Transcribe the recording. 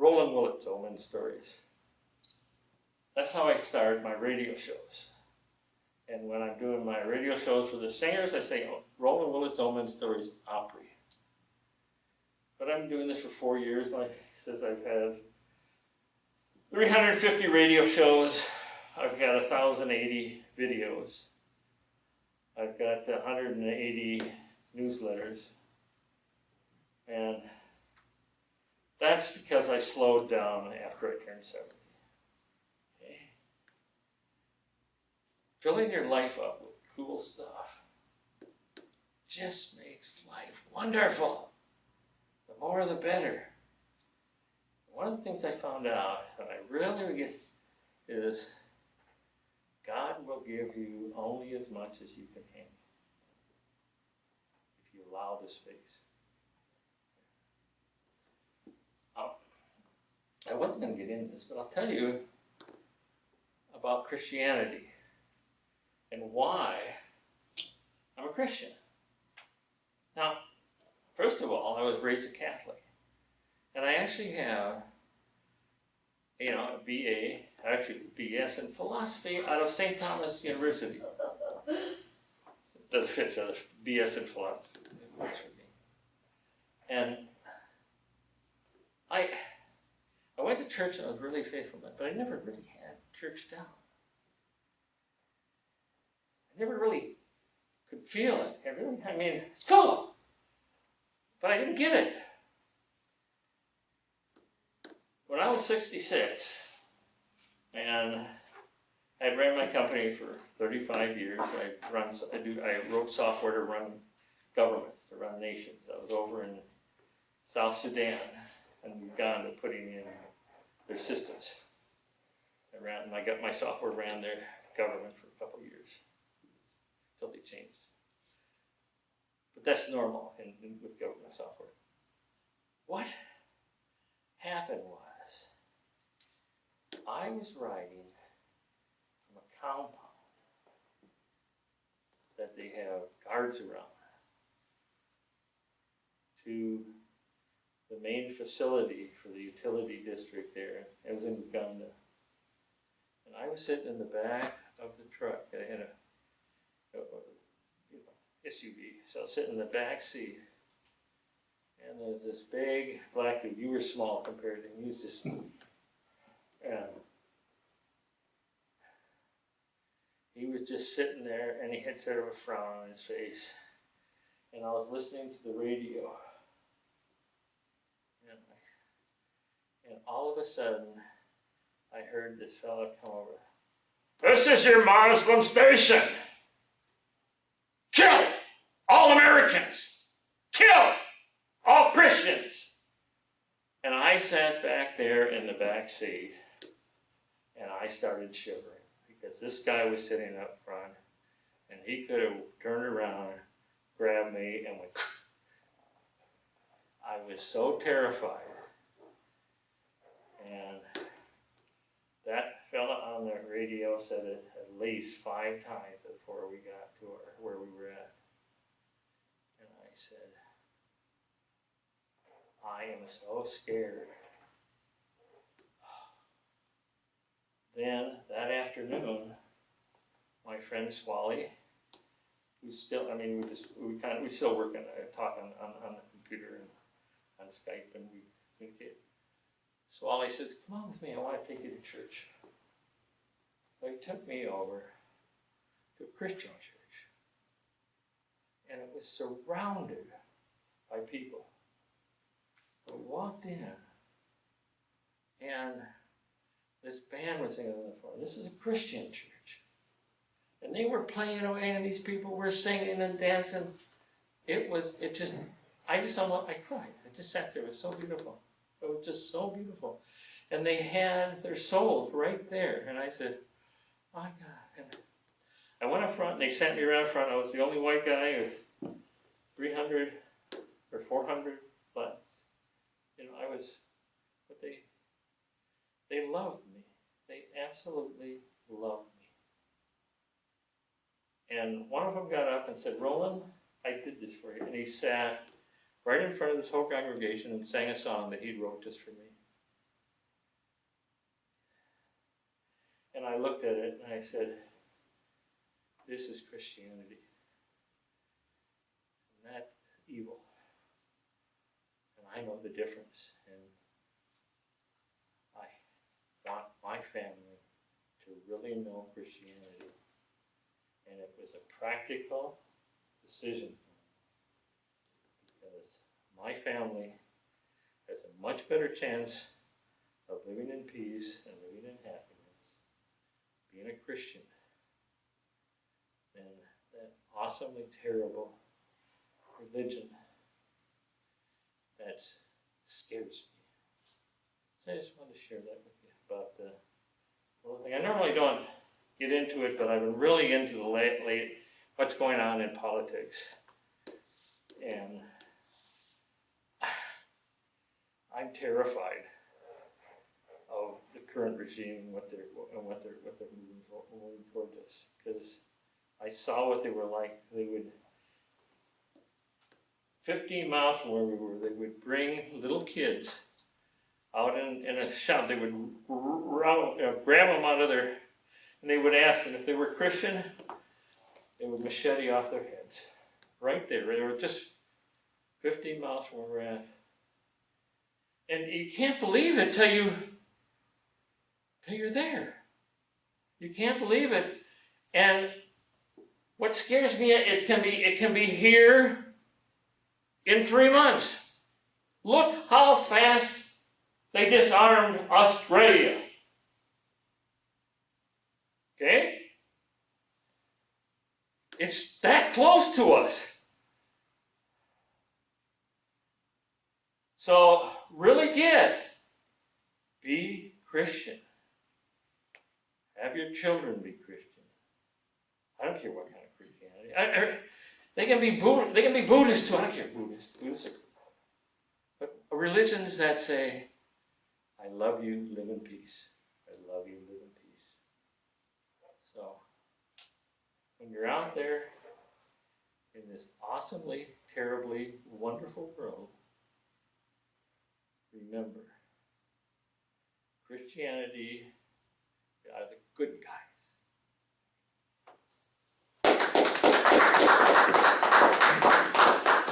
Roland Willits stories. That's how I start my radio shows. And when I'm doing my radio shows for the singers, I say, oh, Roland Willits stories, Opry. But I'm doing this for 4 years. Like he says, I've had 350 radio shows. I've got 1,080 videos. I've got 180 newsletters. And that's because I slowed down after I turned 70. Okay? Filling your life up with cool stuff just makes life wonderful. The more the better. One of the things I found out that I really get is God will give you only as much as you can handle if you allow the space. I wasn't going to get into this, but I'll tell you about Christianity and why I'm a Christian. Now, first of all, I was raised a Catholic, and I actually have, a BA, actually BS in philosophy out of St. Thomas University. That fits out of BS in philosophy. It works for me. And I went to church and I was really faithful, but I never really had church down. I never really could feel it. It's cool, but I didn't get it. When I was 66, and I ran my company for 35 years, I wrote software to run governments, to run nations. I was over in South Sudan and Uganda putting in their systems. My software ran their government for a couple of years until they changed. But that's normal with government software. What happened was, I was riding from a compound that they have guards around to the main facility for the utility district there. It was in Uganda. And I was sitting in the back of the truck. I had a SUV, so I was sitting in the back seat. And there was this big black dude. You were small compared to him. He was just, he was just sitting there, and he had sort of a frown on his face. And I was listening to the radio. And all of a sudden, I heard this fellow come over. This is your Muslim station. Kill all Americans. Kill all Christians. And I sat back there in the back seat, and I started shivering because this guy was sitting up front, and he could have turned around, grabbed me, and went. I was so terrified. And that fella on the radio said it at least 5 times before we got to where we were at. And I said, I am so scared. Then that afternoon, my friend Swally, who's still, we still work and talk on the computer and on Skype, and we communicate. Swally says, come on with me, I want to take you to church. So he took me over to a Christian church. And it was surrounded by people. We walked in, and this band was singing on the floor. This is a Christian church. And they were playing away, and these people were singing and dancing. I cried. I just sat there. It was so beautiful. It was just so beautiful. And they had their souls right there. And I said, my God. And I went up front, and they sat me around front. I was the only white guy with 300 or 400 blacks. But they loved me. They absolutely loved me. And one of them got up and said, Roland, I did this for you. And he sat right in front of this whole congregation and sang a song that he wrote just for me. And I looked at it and I said, this is Christianity. And that's evil. And I know the difference. And I want my family to really know Christianity. And it was a practical decision. Because my family has a much better chance of living in peace and living in happiness, being a Christian, than that awesomely terrible religion that scares me. So I just wanted to share that with you about the whole thing. I normally don't get into it, but I've been really into the late what's going on in politics. And I'm terrified of the current regime and what they're moving towards us, because I saw what they were like. They would 15 miles from where we were, they would bring little kids out in a shop. They would grab them out of their, and they would ask them if they were Christian. They would machete off their heads right there. They were just 15 miles from where we're at. And you can't believe it till you're there. You can't believe it. And what scares me, it can be here in 3 months. Look how fast they disarmed Australia. Okay? It's that close to us. So really be Christian. Have your children be Christian. I don't care what kind of Christianity. They can be Buddhist too. I don't care Buddhist. Buddhists are, but religions that say, I love you, live in peace. I love you, live in peace. So when you're out there in this awesomely, terribly, wonderful world, remember, Christianity are the good guys.